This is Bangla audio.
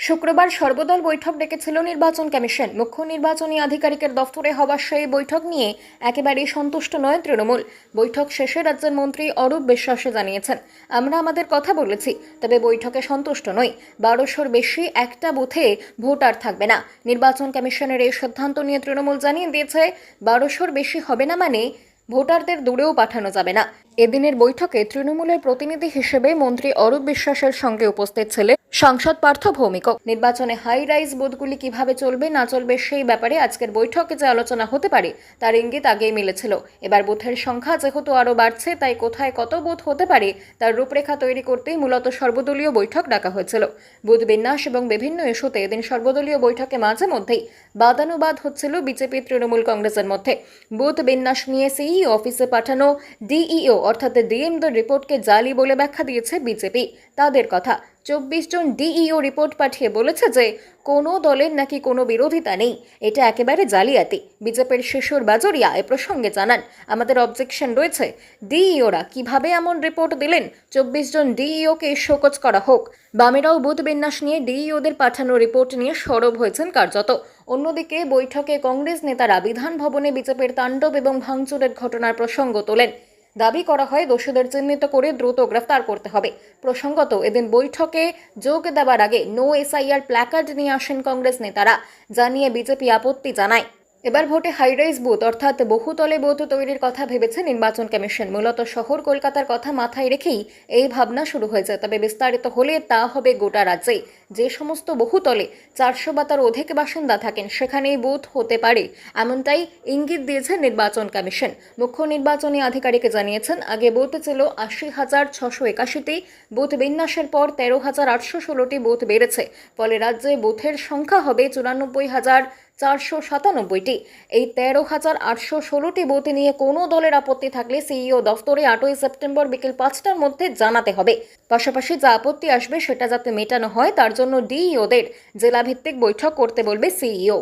শুক্রবার সর্বদল বৈঠক ডেকেছিল নির্বাচন কমিশন। মুখ্য নির্বাচনী আধিকারিকের দফতরে হওয়া সেই বৈঠক নিয়ে একেবারেই সন্তুষ্ট নয় তৃণমূল। বৈঠক শেষে রাজ্যের মন্ত্রী অরূপ বিশ্বাস জানিয়েছেন, আমরা আমাদের কথা বলেছি, তবে বৈঠকে সন্তুষ্ট নই। 1200-র বেশি একটা বুথে ভোটার থাকবে না। নির্বাচন কমিশনের এই সিদ্ধান্ত নিয়ে তৃণমূল জানিয়ে দিয়েছে, 1200-র বেশি হবে না মানে ভোটারদের দূরেও পাঠানো যাবে না। এদিনের বৈঠকে তৃণমূলের প্রতিনিধি হিসেবে মন্ত্রী অরূপ বিশ্বাসের সঙ্গে উপস্থিত ছিলেন সাংসদ পার্থ ভৌমিকও। নির্বাচনে হাই রাইজ বুথগুলি কিভাবে চলবে না চলবে সেই ব্যাপারে আজকের বৈঠকে যে আলোচনা হতে পারে তার ইঙ্গিত আগেই মিলেছিল। এবার বুথের সংখ্যা যেহেতু আরও বাড়ছে, তাই কোথায় কত বুথ হতে পারে তার রূপরেখা তৈরি করতেই মূলত সর্বদলীয় বৈঠক ডাকা হয়েছিল। বুথ বিন্যাস এবং বিভিন্ন ইস্যুতে এদিন সর্বদলীয় বৈঠকে মাঝে মধ্যেই বাদানুবাদ হচ্ছিল বিজেপি তৃণমূল কংগ্রেসের মধ্যে। বুথ বিন্যাস নিয়ে সিইও অফিসে পাঠানো ডিইও অর্থাৎ ডিএমদের রিপোর্টকে জালি বলে ব্যাখ্যা দিয়েছে বিজেপি। তাদের কথা, 24 জন ডিইও রিপোর্ট পাঠিয়ে বলেছে যে কোনো দলের নাকি কোনো বিরোধিতা নেই, এটা একেবারে জালিয়াতি। বিজেপির শিশুর বাজরিয়া এ প্রসঙ্গে জানান, আমাদের অবজেকশন রয়েছে। ডিইওরা কিভাবে এমন রিপোর্ট দিলেন? 24 জন ডিইওকে শোকজ করা হোক। বামেরাও বুথ বিন্যাস নিয়ে ডিইওদের পাঠানো রিপোর্ট নিয়ে সরব হয়েছেন কার্যত। অন্যদিকে বৈঠকে কংগ্রেস নেতারা বিধান ভবনে বিজেপির তাণ্ডব এবং ভাঙচুরের ঘটনার প্রসঙ্গ তোলেন। দাবি করা হয়, দোষীদের চিহ্নিত করে দ্রুত গ্রেফতার করতে হবে। প্রসঙ্গত, এদিন বৈঠকে যোগ দেওয়ার আগে নো এসআইআর প্ল্যাকার্ড নিয়ে আসেন কংগ্রেস নেতারা, জানিয়ে বিজেপি আপত্তি জানায়। এবার ভোটে হাইরাইজ বুথ অর্থাৎ বহুতলে বুথ তৈরির কথা ভেবেছে নির্বাচন কমিশন। মূলত শহর কলকাতার কথা মাথায় রেখেই এই ভাবনা শুরু হয়েছে, তবে বিস্তারিত হলে তা হবে গোটা রাজ্যে। যে সমস্ত বহুতলে 400 বা তার অধিক বাসিন্দা থাকেন সেখানেই বুথ হতে পারে, এমনটাই ইঙ্গিত দিয়েছে নির্বাচন কমিশন। মুখ্য নির্বাচনী আধিকারিক জানিয়েছেন, আগে বুথ ছিল 80,681টি, বুথ বিন্যাসের পর 13,816টি বুথ বেড়েছে। ফলে রাজ্যে বুথের সংখ্যা হবে 94,497টি। এই 13,816টি বুথ নিয়ে কোনো দলের আপত্তি থাকলে সিইও দফতরে 8ই সেপ্টেম্বর বিকেল 5টার মধ্যে জানাতে হবে। পাশাপাশি যা আপত্তি আসবে সেটা যাতে মেটানো হয় তার জন্য ডিইওদের জেলাভিত্তিক বৈঠক করতে বলবে সিইও।